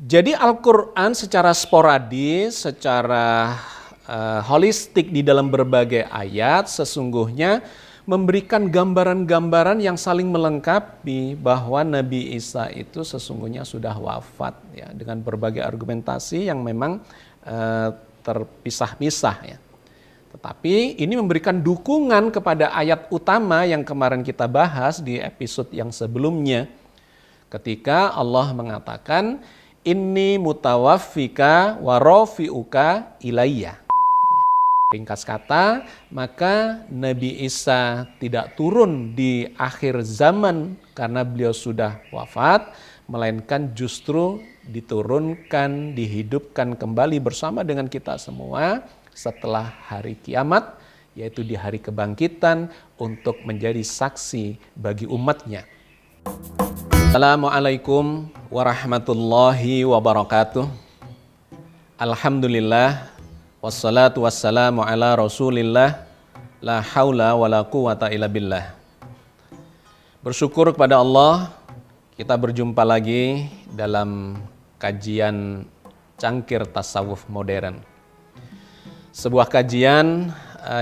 Jadi Al-Quran secara sporadis, secara holistik di dalam berbagai ayat sesungguhnya memberikan gambaran-gambaran yang saling melengkapi bahwa Nabi Isa itu sesungguhnya sudah wafat ya, dengan berbagai argumentasi yang memang terpisah-pisah ya. Tetapi ini memberikan dukungan kepada ayat utama yang kemarin kita bahas di episode yang sebelumnya. Ketika Allah mengatakan, Inni mutawaffika wa rafi'uka ilayya. Ringkas kata, maka Nabi Isa tidak turun di akhir zaman karena beliau sudah wafat, melainkan justru diturunkan, dihidupkan kembali bersama dengan kita semua setelah hari kiamat, yaitu di hari kebangkitan untuk menjadi saksi bagi umatnya. Assalamualaikum warahmatullahi wabarakatuh. Alhamdulillah wassalatu wassalamu ala Rasulillah la haula wala quwata illa billah. Bersyukur kepada Allah, kita berjumpa lagi dalam kajian Cangkir Tasawuf Modern. Sebuah kajian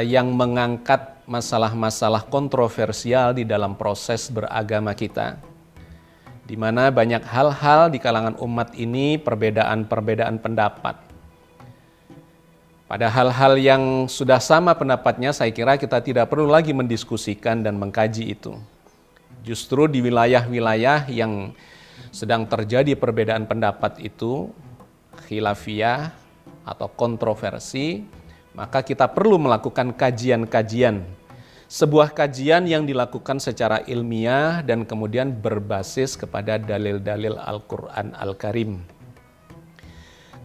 yang mengangkat masalah-masalah kontroversial di dalam proses beragama kita, di mana banyak hal-hal di kalangan umat ini perbedaan-perbedaan pendapat. Pada hal-hal yang sudah sama pendapatnya, saya kira kita tidak perlu lagi mendiskusikan dan mengkaji itu. Justru di wilayah-wilayah yang sedang terjadi perbedaan pendapat itu, khilafiyah atau kontroversi, maka kita perlu melakukan kajian-kajian. Sebuah kajian yang dilakukan secara ilmiah dan kemudian berbasis kepada dalil-dalil Al-Quran Al-Karim.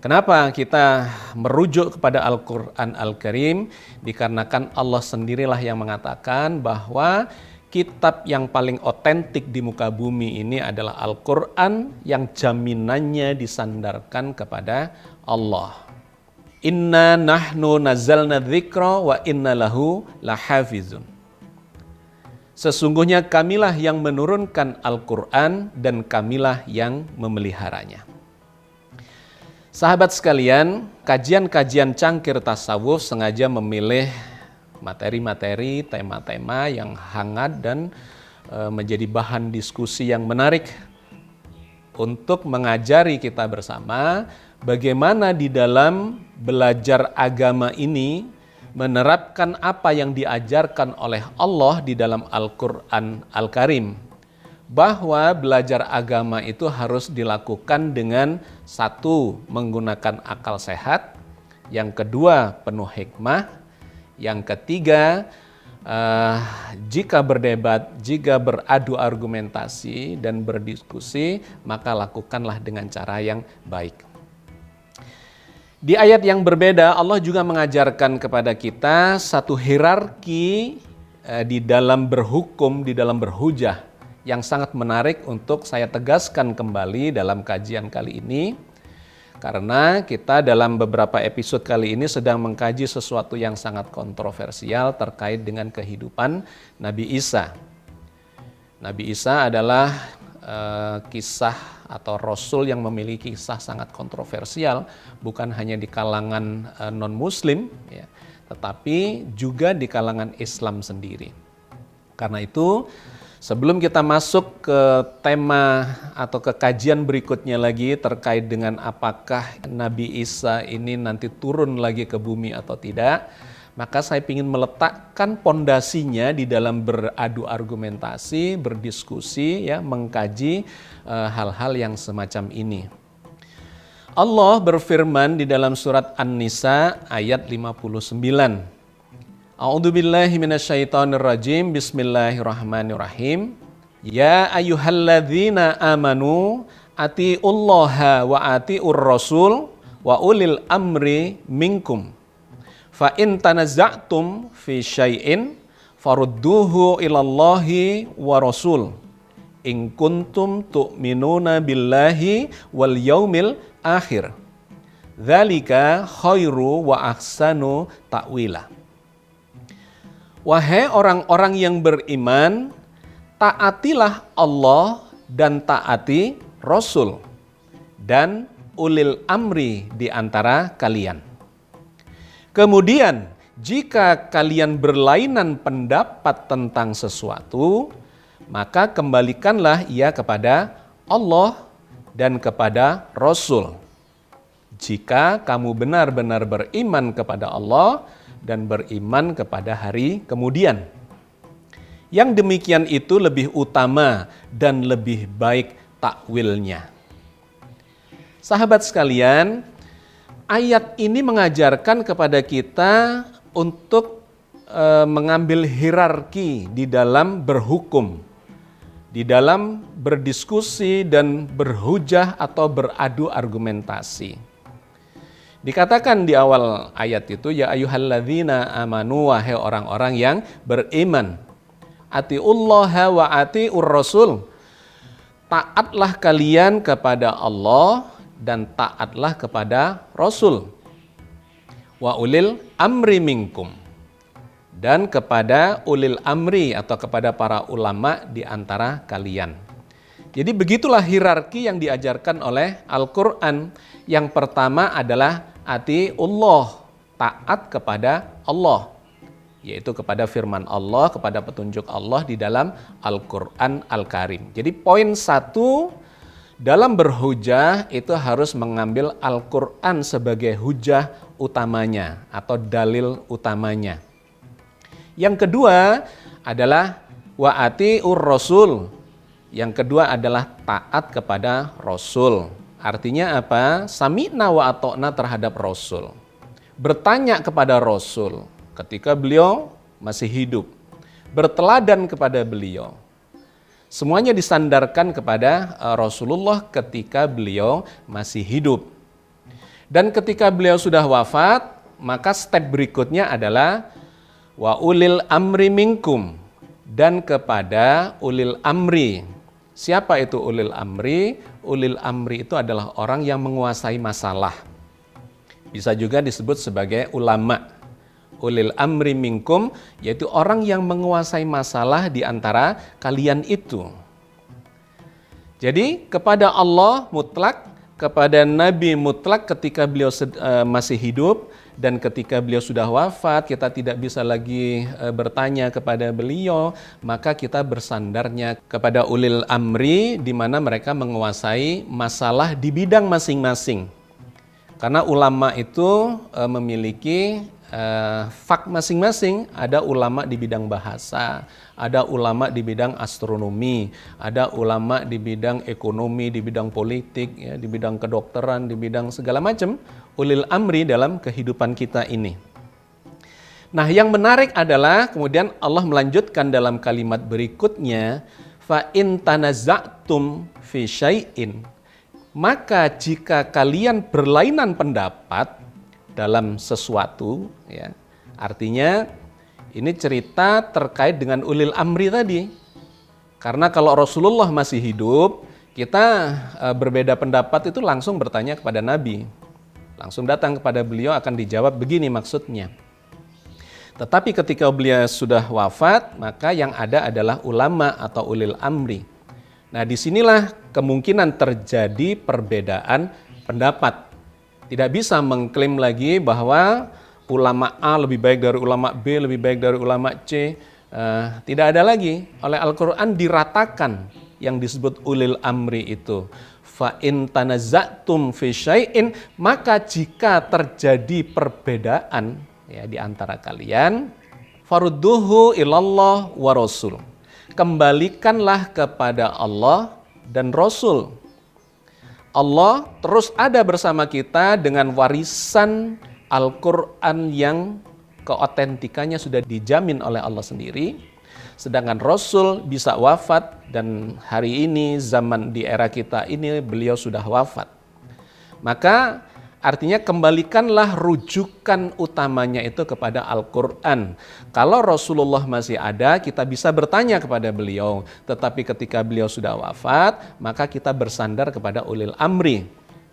Kenapa kita merujuk kepada Al-Quran Al-Karim? Dikarenakan Allah sendirilah yang mengatakan bahwa kitab yang paling otentik di muka bumi ini adalah Al-Quran yang jaminannya disandarkan kepada Allah. Inna nahnu nazzalna dzikra wa inna lahu lahafizun. Sesungguhnya kamilah yang menurunkan Al-Quran dan kamilah yang memeliharanya. Sahabat sekalian, kajian-kajian Cangkir Tasawuf sengaja memilih materi-materi, tema-tema yang hangat dan menjadi bahan diskusi yang menarik untuk mengajari kita bersama bagaimana di dalam belajar agama ini menerapkan apa yang diajarkan oleh Allah di dalam Al-Quran Al-Karim. Bahwa belajar agama itu harus dilakukan dengan satu, menggunakan akal sehat. Yang kedua, penuh hikmah. Yang ketiga, jika berdebat, jika beradu argumentasi dan berdiskusi, maka lakukanlah dengan cara yang baik. Di ayat yang berbeda, Allah juga mengajarkan kepada kita satu hierarki di dalam berhukum, di dalam berhujah yang sangat menarik untuk saya tegaskan kembali dalam kajian kali ini. Karena kita dalam beberapa episode kali ini sedang mengkaji sesuatu yang sangat kontroversial terkait dengan kehidupan Nabi Isa. Nabi Isa adalah kisah atau Rasul yang memiliki kisah sangat kontroversial, bukan hanya di kalangan non-Muslim, ya, tetapi juga di kalangan Islam sendiri. Karena itu, sebelum kita masuk ke tema atau ke kajian berikutnya lagi terkait dengan apakah Nabi Isa ini nanti turun lagi ke bumi atau tidak, maka saya ingin meletakkan pondasinya di dalam beradu argumentasi, berdiskusi, ya, mengkaji hal-hal yang semacam ini. Allah berfirman di dalam surat An-Nisa ayat 59. A'udzubillahi minasyaitonirrajim. Bismillahirrahmanirrahim. Ya ayyuhalladzina amanu atiullaha wa atiur rasul wa ulil amri minkum. Fa in tanazza'tum fi syai'in farudduhu ilallahi wa rasul. In kuntum tu'minuna billahi wal yaumil akhir. Dzalika khairu wa ahsanu ta'wila. Wahai orang-orang yang beriman, taatilah Allah dan taati Rasul, dan ulil amri di antara kalian. Kemudian, jika kalian berlainan pendapat tentang sesuatu, maka kembalikanlah ia kepada Allah dan kepada Rasul. Jika kamu benar-benar beriman kepada Allah dan beriman kepada hari kemudian. Yang demikian itu lebih utama dan lebih baik takwilnya. Sahabat sekalian, ayat ini mengajarkan kepada kita untuk mengambil hierarki di dalam berhukum, di dalam berdiskusi dan berhujah atau beradu argumentasi. Dikatakan di awal ayat itu, ya ayyuhalladzina amanu, wahai orang-orang yang beriman, atiullaha wa atiur rasul, taatlah kalian kepada Allah dan taatlah kepada Rasul. Wa ulil amri minkum, dan kepada ulil amri atau kepada para ulama di antara kalian. Jadi begitulah hierarki yang diajarkan oleh Al-Quran. Yang pertama adalah atiullah, taat kepada Allah, yaitu kepada firman Allah, kepada petunjuk Allah di dalam Al-Quran Al-Karim. Jadi poin 1 dalam berhujah itu harus mengambil Al-Quran sebagai hujah utamanya atau dalil utamanya. Yang kedua adalah wa atiur rasul. Yang kedua adalah taat kepada Rasul. Artinya apa? Sami'na wa ata'na terhadap Rasul. Bertanya kepada Rasul ketika beliau masih hidup. Berteladan kepada beliau. Semuanya disandarkan kepada Rasulullah ketika beliau masih hidup. Dan ketika beliau sudah wafat, maka step berikutnya adalah wa ulil amri minkum, dan kepada ulil amri. Siapa itu ulil amri? Ulil amri itu adalah orang yang menguasai masalah. Bisa juga disebut sebagai ulama. Ulil amri minkum, yaitu orang yang menguasai masalah di antara kalian itu. Jadi kepada Allah mutlak, kepada Nabi mutlak ketika beliau masih hidup, dan ketika beliau sudah wafat kita tidak bisa lagi bertanya kepada beliau, maka kita bersandarnya kepada ulil amri di mana mereka menguasai masalah di bidang masing-masing. Karena ulama itu memiliki fak masing-masing. Ada ulama di bidang bahasa, ada ulama di bidang astronomi, ada ulama di bidang ekonomi, di bidang politik, ya, di bidang kedokteran, di bidang segala macam. Ulil amri dalam kehidupan kita ini. Nah, yang menarik adalah kemudian Allah melanjutkan dalam kalimat berikutnya, fa in tanaza'tum fi syai'in, maka jika kalian berlainan pendapat dalam sesuatu, ya, artinya ini cerita terkait dengan ulil amri tadi. Karena kalau Rasulullah masih hidup, kita berbeda pendapat itu langsung bertanya kepada Nabi. Langsung datang kepada beliau, akan dijawab begini maksudnya. Tetapi ketika beliau sudah wafat, maka yang ada adalah ulama atau ulil amri. Nah, disinilah kemungkinan terjadi perbedaan pendapat. Tidak bisa mengklaim lagi bahwa ulama A lebih baik dari ulama B, lebih baik dari ulama C. Tidak ada lagi. Oleh Al-Quran diratakan yang disebut ulil amri itu. Fa in tanaza'tum fi syai'in, maka jika terjadi perbedaan ya di antara kalian, farudduhu ilallah wa rasul. Kembalikanlah kepada Allah dan Rasul. Allah terus ada bersama kita dengan warisan Al-Quran yang keotentikannya sudah dijamin oleh Allah sendiri. Sedangkan Rasul bisa wafat, dan hari ini zaman di era kita ini beliau sudah wafat. Maka artinya kembalikanlah rujukan utamanya itu kepada Al-Quran. Kalau Rasulullah masih ada, kita bisa bertanya kepada beliau. Tetapi ketika beliau sudah wafat, maka kita bersandar kepada ulil amri.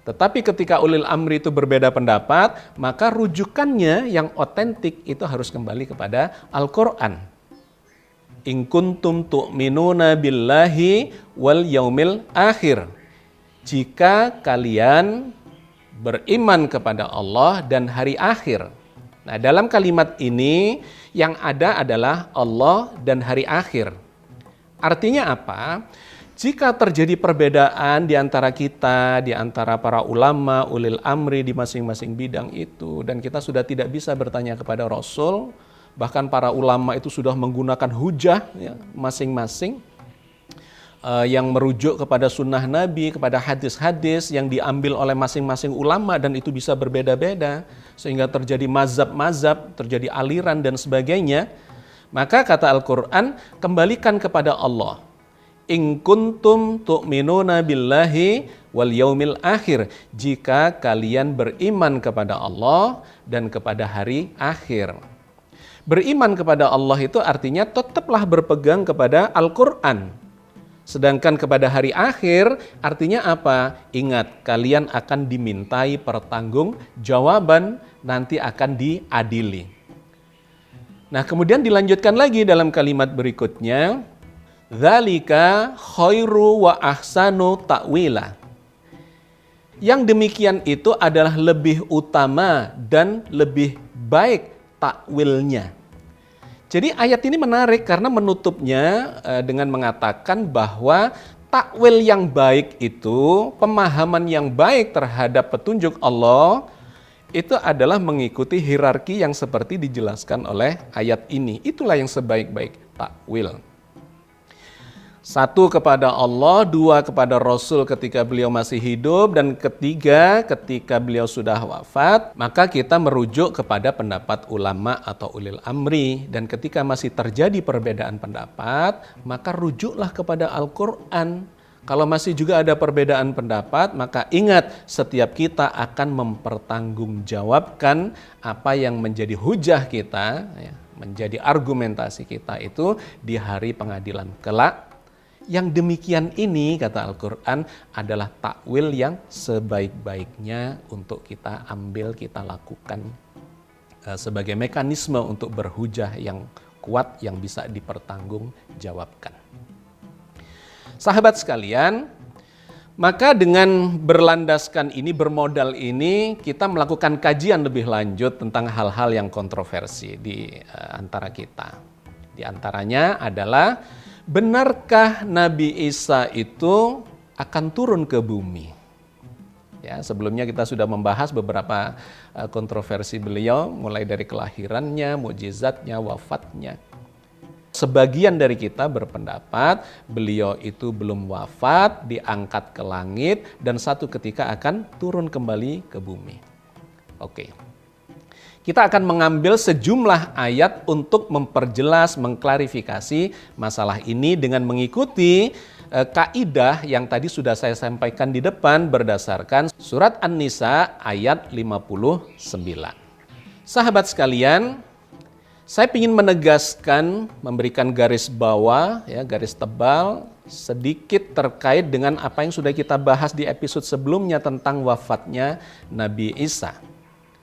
Tetapi ketika ulil amri itu berbeda pendapat, maka rujukannya yang otentik itu harus kembali kepada Al-Quran. In kuntum tu'minuna billahi wal yaumil akhir. Jika kalian beriman kepada Allah dan hari akhir. Nah, dalam kalimat ini yang ada adalah Allah dan hari akhir. Artinya apa? Jika terjadi perbedaan di antara kita, di antara para ulama, ulil amri di masing-masing bidang itu, dan kita sudah tidak bisa bertanya kepada Rasul, bahkan para ulama itu sudah menggunakan hujah ya, masing-masing, yang merujuk kepada sunnah Nabi, kepada hadis-hadis yang diambil oleh masing-masing ulama, dan itu bisa berbeda-beda, sehingga terjadi mazhab-mazhab, terjadi aliran dan sebagainya. Maka kata Al-Quran, kembalikan kepada Allah. In kuntum tu'minuna billahi wal yaumil akhir. Jika kalian beriman kepada Allah dan kepada hari akhir. Beriman kepada Allah itu artinya tetaplah berpegang kepada Al-Quran. Sedangkan kepada hari akhir artinya apa? Ingat, kalian akan dimintai pertanggungjawaban, nanti akan diadili. Nah, kemudian dilanjutkan lagi dalam kalimat berikutnya, dzalika khairu wa ahsanu ta'wila. Yang demikian itu adalah lebih utama dan lebih baik takwilnya. Jadi ayat ini menarik karena menutupnya dengan mengatakan bahwa takwil yang baik itu, pemahaman yang baik terhadap petunjuk Allah, itu adalah mengikuti hierarki yang seperti dijelaskan oleh ayat ini. Itulah yang sebaik-baik takwil. 1 kepada Allah, 2 kepada Rasul ketika beliau masih hidup, dan 3 ketika beliau sudah wafat, maka kita merujuk kepada pendapat ulama atau ulil amri. Dan ketika masih terjadi perbedaan pendapat, maka rujuklah kepada Al-Quran. Kalau masih juga ada perbedaan pendapat, maka ingat, setiap kita akan mempertanggungjawabkan apa yang menjadi hujah kita, menjadi argumentasi kita itu di hari pengadilan kelak. Yang demikian ini, kata Al-Quran, adalah takwil yang sebaik-baiknya untuk kita ambil, kita lakukan sebagai mekanisme untuk berhujah yang kuat, yang bisa dipertanggungjawabkan. Sahabat sekalian, maka dengan berlandaskan ini, bermodal ini, kita melakukan kajian lebih lanjut tentang hal-hal yang kontroversi di antara kita. Di antaranya adalah, benarkah Nabi Isa itu akan turun ke bumi? Ya, sebelumnya kita sudah membahas beberapa kontroversi beliau, mulai dari kelahirannya, mukjizatnya, wafatnya. Sebagian dari kita berpendapat beliau itu belum wafat, diangkat ke langit, dan satu ketika akan turun kembali ke bumi. Oke. Kita akan mengambil sejumlah ayat untuk memperjelas, mengklarifikasi masalah ini dengan mengikuti kaidah yang tadi sudah saya sampaikan di depan berdasarkan surat An-Nisa ayat 59. Sahabat sekalian, saya ingin menegaskan, memberikan garis bawah, ya, garis tebal sedikit terkait dengan apa yang sudah kita bahas di episode sebelumnya tentang wafatnya Nabi Isa.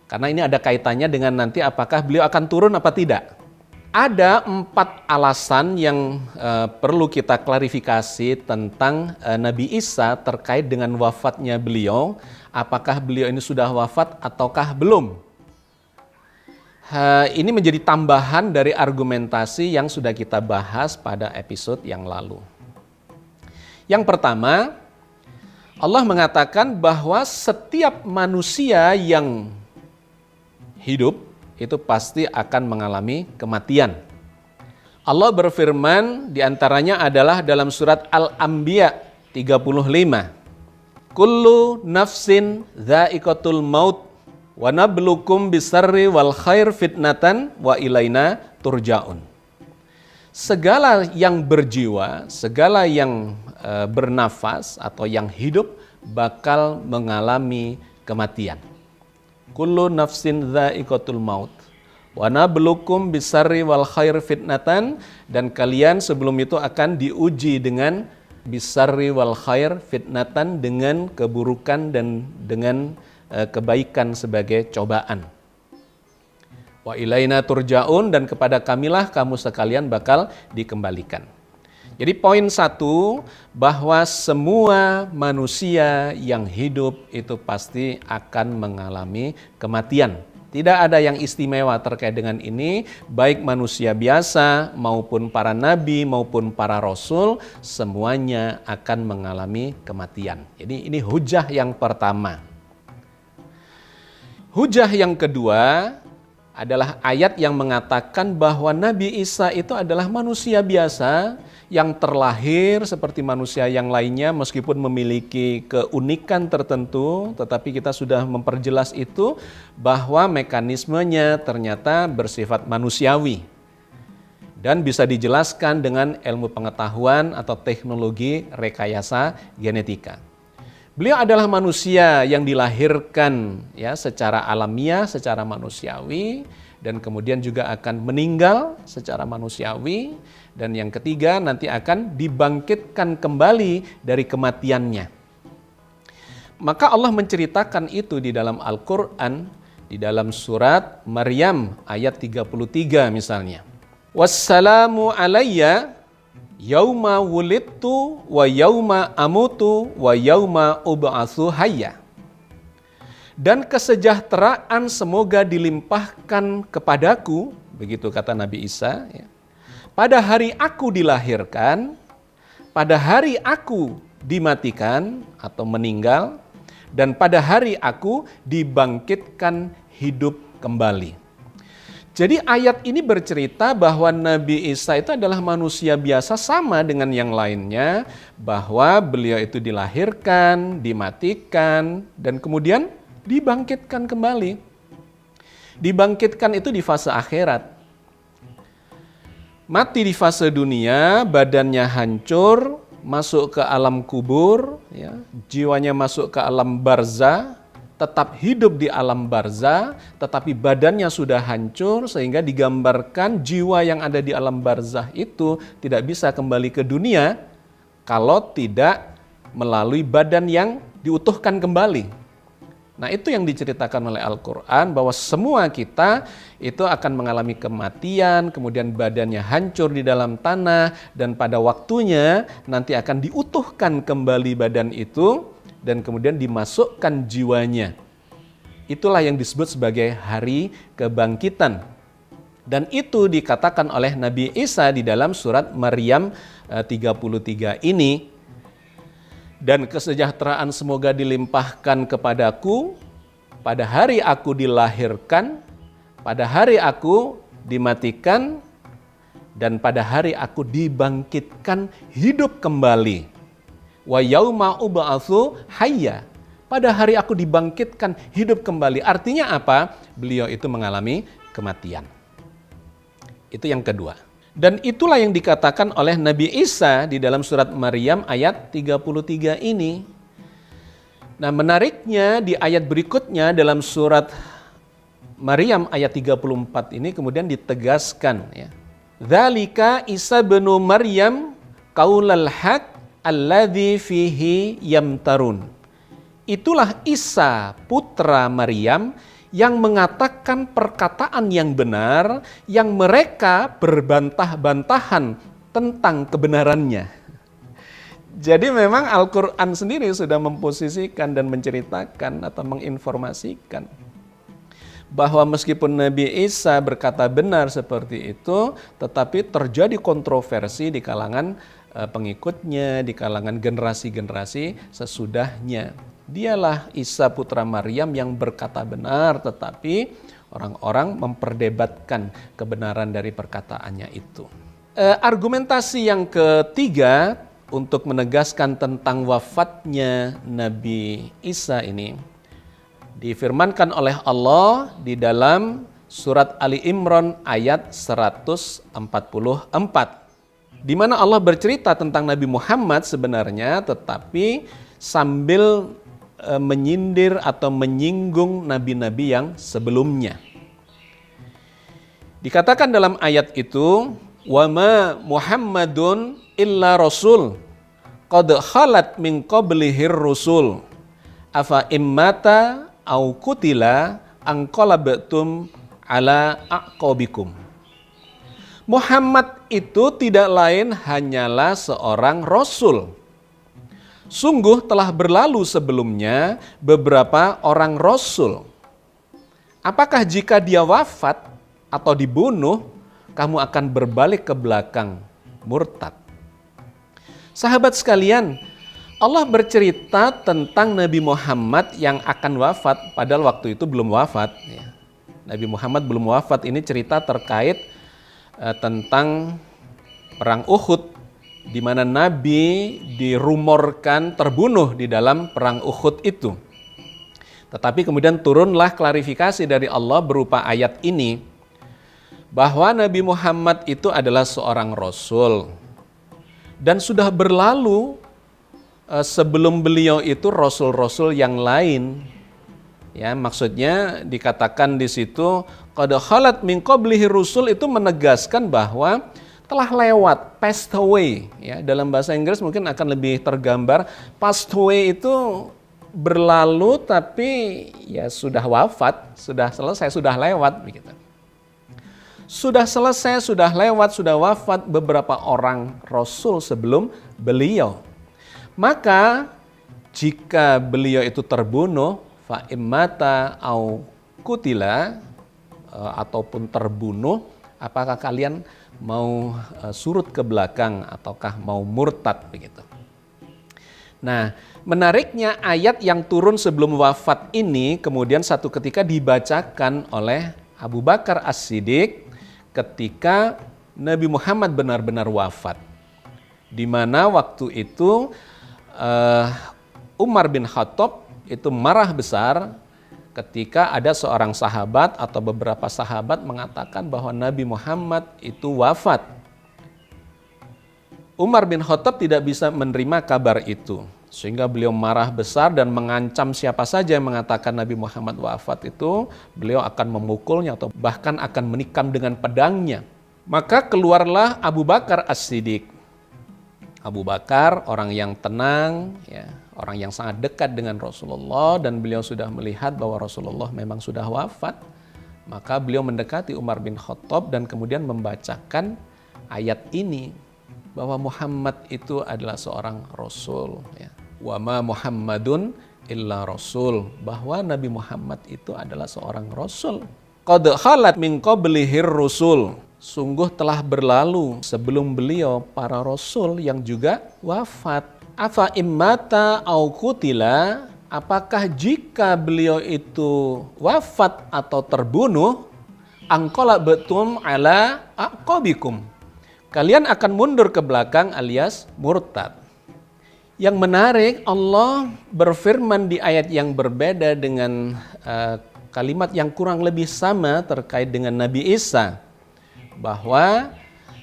Karena ini ada kaitannya dengan nanti apakah beliau akan turun apa tidak. Ada 4 alasan yang perlu kita klarifikasi tentang Nabi Isa terkait dengan wafatnya beliau. Apakah beliau ini sudah wafat ataukah belum. Ini menjadi tambahan dari argumentasi yang sudah kita bahas pada episode yang lalu. Yang pertama, Allah mengatakan bahwa setiap manusia yang hidup itu pasti akan mengalami kematian. Allah berfirman diantaranya adalah dalam surat Al-Anbiya 35. Kullu nafsin dha'iqatul maut wa nabluukum bisarri wal khair fitnatan wa ilaina turja'un. Segala yang berjiwa, segala yang bernafas atau yang hidup bakal mengalami kematian. Kullu nafsin dha'iqatul maut wa nabluukum bisarri wal khair fitnatan, dan kalian sebelum itu akan diuji dengan bisarri wal khair fitnatan, dengan keburukan dan dengan kebaikan sebagai cobaan. Wa ilaina turja'un, dan kepada kamilah kamu sekalian bakal dikembalikan. Jadi poin satu, bahwa semua manusia yang hidup itu pasti akan mengalami kematian. Tidak ada yang istimewa terkait dengan ini, baik manusia biasa maupun para nabi maupun para rasul, semuanya akan mengalami kematian. Jadi ini hujah yang pertama. Hujah yang kedua adalah ayat yang mengatakan bahwa Nabi Isa itu adalah manusia biasa yang terlahir seperti manusia yang lainnya meskipun memiliki keunikan tertentu, tetapi kita sudah memperjelas itu bahwa mekanismenya ternyata bersifat manusiawi dan bisa dijelaskan dengan ilmu pengetahuan atau teknologi rekayasa genetika. Beliau adalah manusia yang dilahirkan ya secara alamiah, secara manusiawi, dan kemudian juga akan meninggal secara manusiawi, dan yang ketiga nanti akan dibangkitkan kembali dari kematiannya. Maka Allah menceritakan itu di dalam Al-Quran, di dalam surat Maryam ayat 33 misalnya. Wassalamu alayya yauma wulidtu wa yauma amutu wa yauma ub'atsu hayya. Dan kesejahteraan semoga dilimpahkan kepadaku, begitu kata Nabi Isa, ya. Pada hari aku dilahirkan, pada hari aku dimatikan atau meninggal, dan pada hari aku dibangkitkan hidup kembali. Jadi ayat ini bercerita bahwa Nabi Isa itu adalah manusia biasa sama dengan yang lainnya, bahwa beliau itu dilahirkan, dimatikan, dan kemudian dibangkitkan kembali. Dibangkitkan itu di fase akhirat. Mati di fase dunia, badannya hancur, masuk ke alam kubur, ya, jiwanya masuk ke alam barzah, tetap hidup di alam barzah, tetapi badannya sudah hancur sehingga digambarkan jiwa yang ada di alam barzah itu tidak bisa kembali ke dunia kalau tidak melalui badan yang diutuhkan kembali. Nah, itu yang diceritakan oleh Al-Quran bahwa semua kita itu akan mengalami kematian, kemudian badannya hancur di dalam tanah, dan pada waktunya nanti akan diutuhkan kembali badan itu, dan kemudian dimasukkan jiwanya. Itulah yang disebut sebagai hari kebangkitan. Dan itu dikatakan oleh Nabi Isa di dalam surat Maryam 33 ini. Dan kesejahteraan semoga dilimpahkan kepadaku pada hari aku dilahirkan, pada hari aku dimatikan, dan pada hari aku dibangkitkan hidup kembali. Wa yauma ub'atsu hayya. Pada hari aku dibangkitkan hidup kembali. Artinya apa? Beliau itu mengalami kematian. Itu yang kedua. Dan itulah yang dikatakan oleh Nabi Isa di dalam surat Maryam ayat 33 ini. Nah, menariknya di ayat berikutnya dalam surat Maryam ayat 34 ini kemudian ditegaskan, ya. Dzalika Isa bin Maryam qaulal haq alladzi fihi yamtarun. Itulah Isa putra Maryam yang mengatakan perkataan yang benar yang mereka berbantah-bantahan tentang kebenarannya. Jadi memang Al-Quran sendiri sudah memposisikan dan menceritakan atau menginformasikan bahwa meskipun Nabi Isa berkata benar seperti itu, tetapi terjadi kontroversi di kalangan pengikutnya, di kalangan generasi-generasi sesudahnya. Dialah Isa putra Maryam yang berkata benar, tetapi orang-orang memperdebatkan kebenaran dari perkataannya itu. Argumentasi yang ketiga untuk menegaskan tentang wafatnya Nabi Isa ini difirmankan oleh Allah di dalam surat Ali Imran ayat 144. Di mana Allah bercerita tentang Nabi Muhammad sebenarnya, tetapi sambil menyindir atau menyinggung nabi-nabi yang sebelumnya. Dikatakan dalam ayat itu, wa ma Muhammadun illa rasul qad khalat min qablihir rusul afa immata au qutila anqalabtum ala aqabikum. Muhammad itu tidak lain hanyalah seorang rasul. Sungguh telah berlalu sebelumnya beberapa orang rasul. Apakah jika dia wafat atau dibunuh, kamu akan berbalik ke belakang murtad? Sahabat sekalian, Allah bercerita tentang Nabi Muhammad yang akan wafat, padahal waktu itu belum wafat. Nabi Muhammad belum wafat, ini cerita terkait tentang perang Uhud, di mana Nabi dirumorkan terbunuh di dalam perang Uhud itu. Tetapi kemudian turunlah klarifikasi dari Allah berupa ayat ini, bahwa Nabi Muhammad itu adalah seorang rasul. Dan sudah berlalu sebelum beliau itu rasul-rasul yang lain. Ya, maksudnya dikatakan di situ, qad khalat min qablihi rusul, itu menegaskan bahwa telah lewat, passed away. Ya, dalam bahasa Inggris mungkin akan lebih tergambar, passed away itu berlalu tapi ya sudah wafat, sudah selesai, sudah lewat begitu. Sudah selesai, sudah lewat, sudah wafat beberapa orang rasul sebelum beliau. Maka jika beliau itu terbunuh, fa immata au kutila, ataupun terbunuh, apakah kalian mau surut ke belakang ataukah mau murtad begitu. Nah, menariknya ayat yang turun sebelum wafat ini kemudian satu ketika dibacakan oleh Abu Bakar As-Siddiq ketika Nabi Muhammad benar-benar wafat. Di mana waktu itu Umar bin Khattab itu marah besar ketika ada seorang sahabat atau beberapa sahabat mengatakan bahwa Nabi Muhammad itu wafat. Umar bin Khattab tidak bisa menerima kabar itu, sehingga beliau marah besar dan mengancam siapa saja yang mengatakan Nabi Muhammad wafat itu, beliau akan memukulnya atau bahkan akan menikam dengan pedangnya. Maka keluarlah Abu Bakar As-Siddiq. Abu Bakar orang yang tenang, ya, orang yang sangat dekat dengan Rasulullah, dan beliau sudah melihat bahwa Rasulullah memang sudah wafat. Maka beliau mendekati Umar bin Khattab dan kemudian membacakan ayat ini, bahwa Muhammad itu adalah seorang Rasul. Ya. Wa ma Muhammadun illa Rasul, bahwa Nabi Muhammad itu adalah seorang Rasul. Qad khalat min qablihir rusul, sungguh telah berlalu sebelum beliau para Rasul yang juga wafat. Afa immata au kutila, apakah jika beliau itu wafat atau terbunuh, anqalabtum ala aqabikum, kalian akan mundur ke belakang alias murtad. Yang menarik, Allah berfirman di ayat yang berbeda dengan kalimat yang kurang lebih sama terkait dengan Nabi Isa, bahwa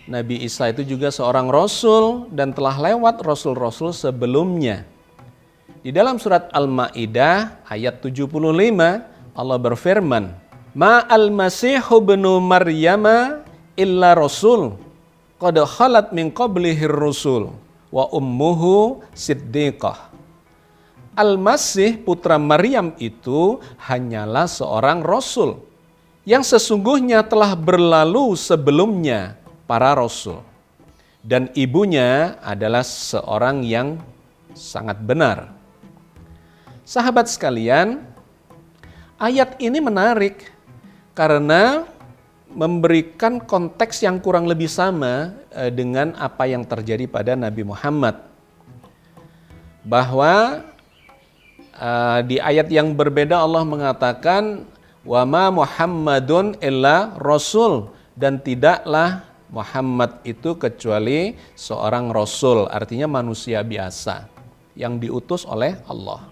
Nabi Isa itu juga seorang rasul dan telah lewat rasul-rasul sebelumnya. Di dalam surat Al-Maidah ayat 75 Allah berfirman, Ma al-Masihu ibnu Maryama illa rasul qad khalat min qablihir rusul wa ummuhu siddiqah. Al-Masih putra Maryam itu hanyalah seorang rasul yang sesungguhnya telah berlalu sebelumnya para rasul, dan ibunya adalah seorang yang sangat benar. Sahabat sekalian, ayat ini menarik karena memberikan konteks yang kurang lebih sama dengan apa yang terjadi pada Nabi Muhammad. Bahwa di ayat yang berbeda Allah mengatakan, wa ma Muhammadun illa rasul, dan tidaklah Muhammad itu kecuali seorang rasul, artinya manusia biasa yang diutus oleh Allah.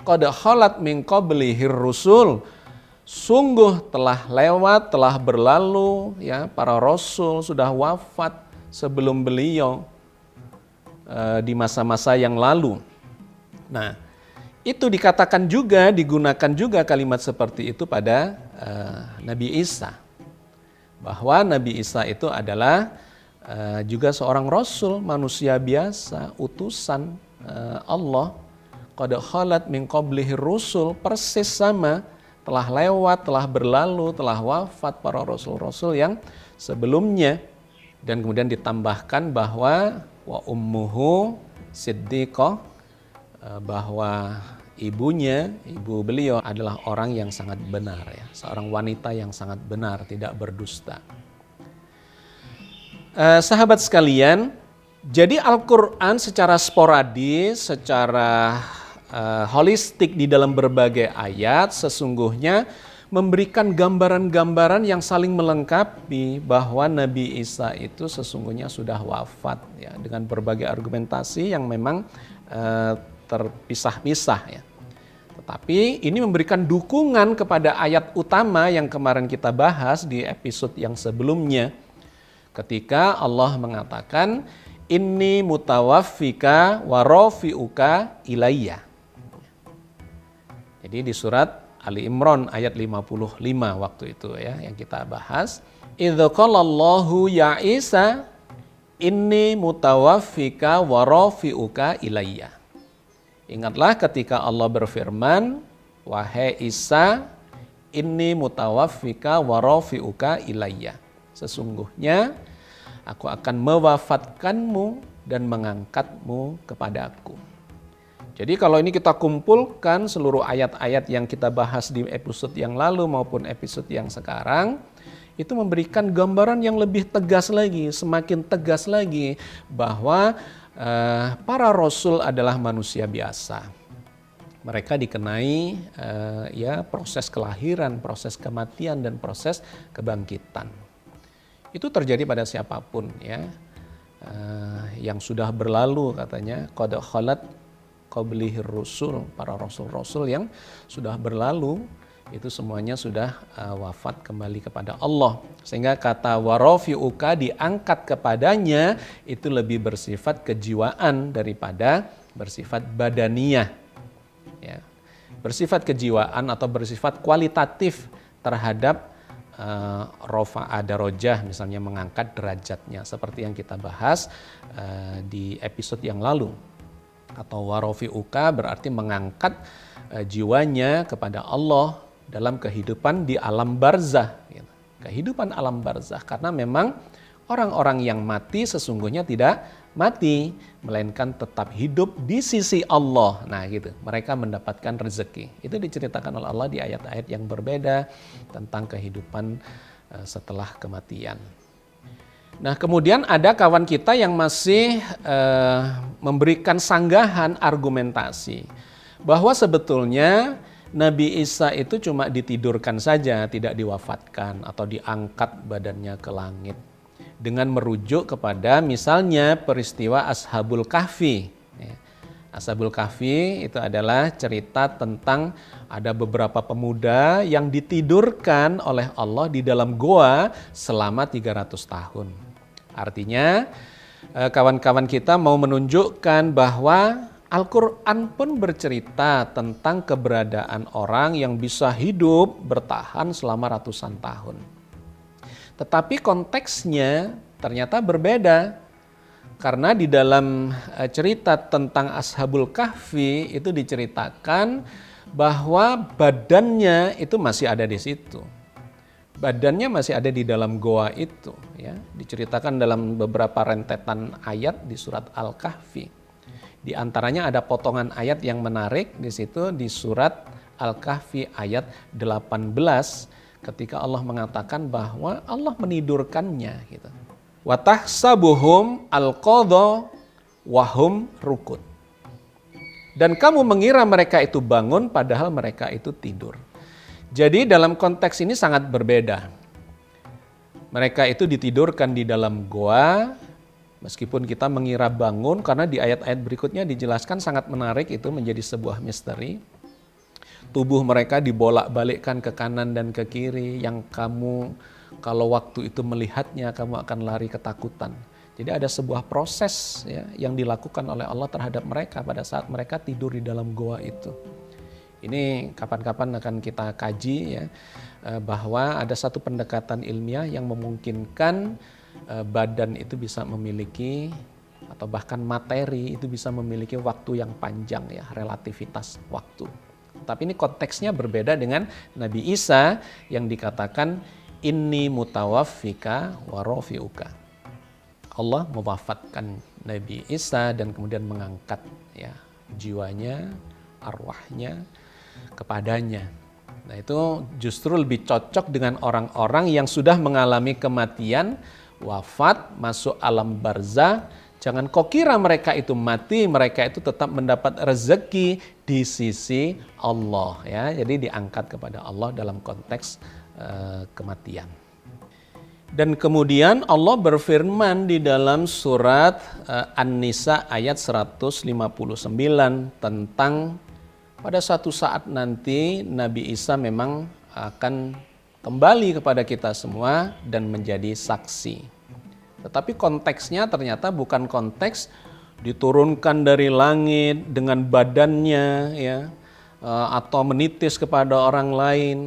Qad khalat min qablihir rusul, sungguh telah lewat, telah berlalu, ya, para rasul sudah wafat sebelum beliau di masa-masa yang lalu. Nah, itu dikatakan juga, digunakan juga kalimat seperti itu pada Nabi Isa. Bahwa Nabi Isa itu adalah juga seorang rasul, manusia biasa, utusan Allah. Qad khalat min qablihir rusul, persis sama, telah lewat, telah berlalu, telah wafat para rasul-rasul yang sebelumnya. Dan kemudian ditambahkan bahwa wa ummuhu siddiqah, bahwa ibu beliau adalah orang yang sangat benar, ya, seorang wanita yang sangat benar, tidak berdusta. Sahabat sekalian, jadi Al-Quran secara sporadis, secara holistik di dalam berbagai ayat sesungguhnya memberikan gambaran-gambaran yang saling melengkapi bahwa Nabi Isa itu sesungguhnya sudah wafat, ya, dengan berbagai argumentasi yang memang terpisah-pisah, ya. Tetapi ini memberikan dukungan kepada ayat utama yang kemarin kita bahas di episode yang sebelumnya, ketika Allah mengatakan inni mutawaffika wa rafi'uka ilayya. Jadi di surat Ali Imran ayat 55 waktu itu, ya, yang kita bahas. Idza qalallahu ya Isa inni mutawaffika wa rafi'uka ilayya. Ingatlah ketika Allah berfirman, wahai Isa, inni mutawaffika wa rafi'uka ilayya. Sesungguhnya aku akan mewafatkanmu dan mengangkatmu kepadaku. Jadi kalau ini kita kumpulkan seluruh ayat-ayat yang kita bahas di episode yang lalu maupun episode yang sekarang, itu memberikan gambaran yang lebih tegas lagi, semakin tegas lagi bahwa para rasul adalah manusia biasa. Mereka dikenai proses kelahiran, proses kematian, dan proses kebangkitan. Itu terjadi pada siapapun, ya. Yang sudah berlalu katanya qad khalat qablihir rusul, para rasul-rasul yang sudah berlalu itu semuanya sudah wafat kembali kepada Allah. Sehingga kata warafi'uka diangkat kepadanya itu lebih bersifat kejiwaan daripada bersifat badaniyah. Ya. Bersifat kejiwaan atau bersifat kualitatif terhadap rofa'a darajah, misalnya mengangkat derajatnya seperti yang kita bahas di episode yang lalu. Atau warafi'uka berarti mengangkat jiwanya kepada Allah dalam kehidupan di alam barzah, gitu. Kehidupan alam barzah, karena memang orang-orang yang mati sesungguhnya tidak mati, melainkan tetap hidup di sisi Allah. Nah gitu, mereka mendapatkan rezeki. Itu diceritakan oleh Allah di ayat-ayat yang berbeda tentang kehidupan setelah kematian. Nah kemudian ada kawan kita yang masih memberikan sanggahan argumentasi bahwa sebetulnya Nabi Isa itu cuma ditidurkan saja, tidak diwafatkan atau diangkat badannya ke langit. Dengan merujuk kepada misalnya peristiwa Ashabul Kahfi. Ashabul Kahfi itu adalah cerita tentang ada beberapa pemuda yang ditidurkan oleh Allah di dalam goa selama 300 tahun. Artinya kawan-kawan kita mau menunjukkan bahwa Al-Quran pun bercerita tentang keberadaan orang yang bisa hidup bertahan selama ratusan tahun. Tetapi konteksnya ternyata berbeda. Karena di dalam cerita tentang Ashabul Kahfi itu diceritakan bahwa badannya itu masih ada di situ. Badannya masih ada di dalam goa itu, ya. Diceritakan dalam beberapa rentetan ayat di surat Al-Kahfi. Di antaranya ada potongan ayat yang menarik di situ di surat Al-Kahfi ayat 18 ketika Allah mengatakan bahwa Allah menidurkannya, gitu. Wa tahsabuhum al-qadha wa hum rukud. Dan kamu mengira mereka itu bangun padahal mereka itu tidur. Jadi dalam konteks ini sangat berbeda. Mereka itu ditidurkan di dalam goa, meskipun kita mengira bangun, karena di ayat-ayat berikutnya dijelaskan sangat menarik, itu menjadi sebuah misteri. Tubuh mereka dibolak-balikkan ke kanan dan ke kiri, yang kamu kalau waktu itu melihatnya kamu akan lari ketakutan. Jadi ada sebuah proses, ya, yang dilakukan oleh Allah terhadap mereka pada saat mereka tidur di dalam goa itu. Ini kapan-kapan akan kita kaji, ya, bahwa ada satu pendekatan ilmiah yang memungkinkan badan itu bisa memiliki atau bahkan materi itu bisa memiliki waktu yang panjang, ya, relativitas waktu. Tapi ini konteksnya berbeda dengan Nabi Isa yang dikatakan inni mutawaffika wa rafi'uka. Allah mewafatkan Nabi Isa dan kemudian mengangkat ya jiwanya, arwahnya kepadanya. Nah, itu justru lebih cocok dengan orang-orang yang sudah mengalami kematian, wafat, masuk alam barzah. Jangan kau kira mereka itu mati, mereka itu tetap mendapat rezeki di sisi Allah ya. Jadi diangkat kepada Allah dalam konteks kematian. Dan kemudian Allah berfirman di dalam surat An-Nisa ayat 159 tentang pada suatu saat nanti Nabi Isa memang akan kembali kepada kita semua dan menjadi saksi. Tetapi konteksnya ternyata bukan konteks diturunkan dari langit dengan badannya ya atau menitis kepada orang lain.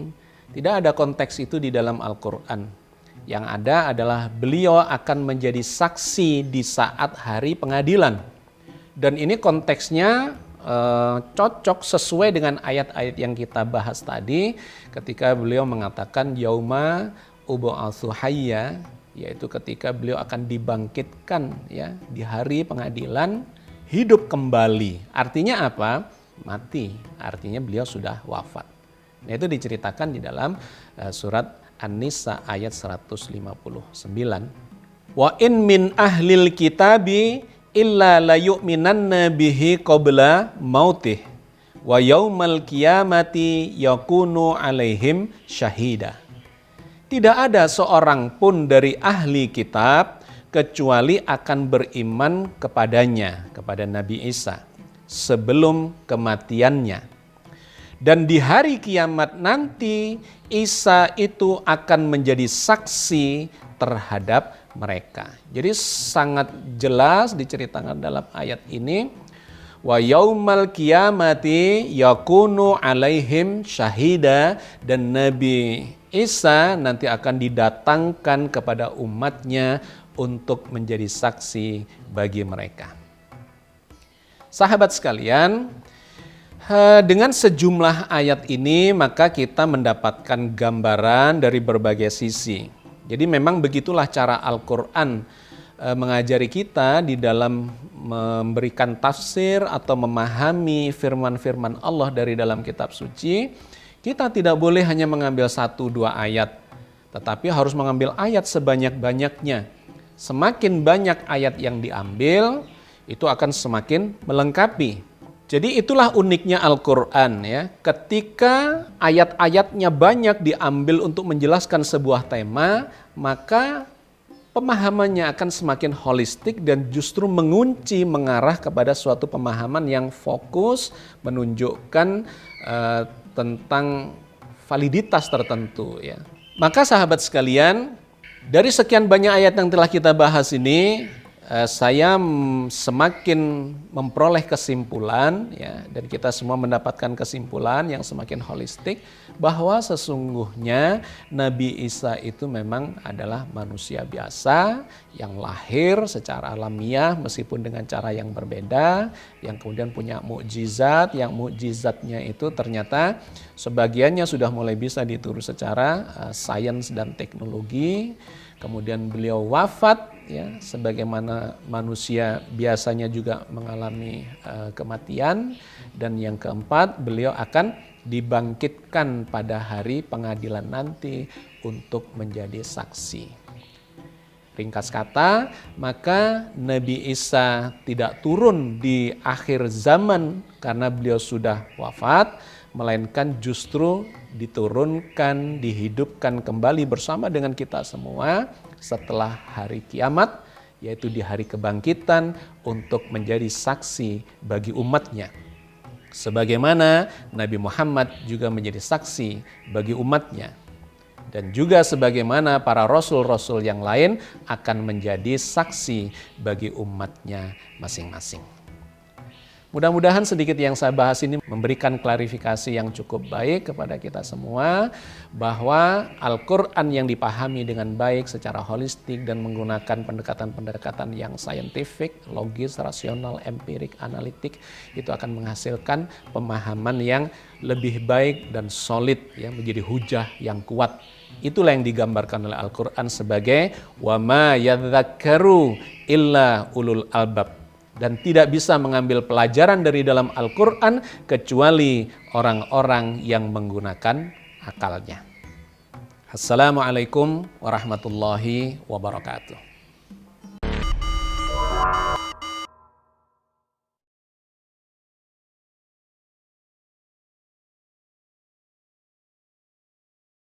Tidak ada konteks itu di dalam Al-Quran. Yang ada adalah beliau akan menjadi saksi di saat hari pengadilan. Dan ini konteksnya cocok sesuai dengan ayat-ayat yang kita bahas tadi ketika beliau mengatakan yauma ub'atsu hayya, yaitu ketika beliau akan dibangkitkan ya di hari pengadilan hidup kembali. Artinya apa? Mati. Artinya beliau sudah wafat. Nah, itu diceritakan di dalam surat An-Nisa ayat 159. Wa in min ahlil kitabi illa la yu'minanna bihi qabla mautih wa yaumal qiyamati yakunu alaihim syahida. Tidak ada seorang pun dari ahli kitab kecuali akan beriman kepadanya, kepada Nabi Isa sebelum kematiannya. Dan di hari kiamat nanti Isa itu akan menjadi saksi terhadap mereka. Jadi sangat jelas diceritakan dalam ayat ini. Wa yaumal qiyamati yakunu alaihim syahida, dan Nabi Isa nanti akan didatangkan kepada umatnya untuk menjadi saksi bagi mereka. Sahabat sekalian, dengan sejumlah ayat ini maka kita mendapatkan gambaran dari berbagai sisi. Jadi memang begitulah cara Al-Quran mengajari kita di dalam memberikan tafsir atau memahami firman-firman Allah dari dalam kitab suci. Kita tidak boleh hanya mengambil 1-2 ayat, tetapi harus mengambil ayat sebanyak-banyaknya. Semakin banyak ayat yang diambil, itu akan semakin melengkapi. Jadi itulah uniknya Al-Quran ya. Ketika ayat-ayatnya banyak diambil untuk menjelaskan sebuah tema, maka pemahamannya akan semakin holistik dan justru mengunci mengarah kepada suatu pemahaman yang fokus, menunjukkan tentang validitas tertentu ya. Maka sahabat sekalian, dari sekian banyak ayat yang telah kita bahas ini, saya semakin memperoleh kesimpulan ya, dan kita semua mendapatkan kesimpulan yang semakin holistik bahwa sesungguhnya Nabi Isa itu memang adalah manusia biasa yang lahir secara alamiah meskipun dengan cara yang berbeda, yang kemudian punya mukjizat, yang mukjizatnya itu ternyata sebagiannya sudah mulai bisa diturut secara sains dan teknologi. Kemudian beliau wafat ya, sebagaimana manusia biasanya juga mengalami kematian. Dan yang keempat, beliau akan dibangkitkan pada hari pengadilan nanti untuk menjadi saksi. Ringkas kata, maka Nabi Isa tidak turun di akhir zaman karena beliau sudah wafat, melainkan justru diturunkan, dihidupkan kembali bersama dengan kita semua setelah hari kiamat, yaitu di hari kebangkitan untuk menjadi saksi bagi umatnya. Sebagaimana Nabi Muhammad juga menjadi saksi bagi umatnya. Dan juga sebagaimana para rasul-rasul yang lain akan menjadi saksi bagi umatnya masing-masing. Mudah-mudahan sedikit yang saya bahas ini memberikan klarifikasi yang cukup baik kepada kita semua bahwa Al-Quran yang dipahami dengan baik secara holistik dan menggunakan pendekatan-pendekatan yang saintifik, logis, rasional, empirik, analitik, itu akan menghasilkan pemahaman yang lebih baik dan solid ya, menjadi hujah yang kuat Itulah yang digambarkan oleh Al-Quran sebagai wa ma yadzakkaru illa ulul albab. Dan tidak bisa mengambil pelajaran dari dalam Al-Quran kecuali orang-orang yang menggunakan akalnya. Assalamualaikum warahmatullahi wabarakatuh.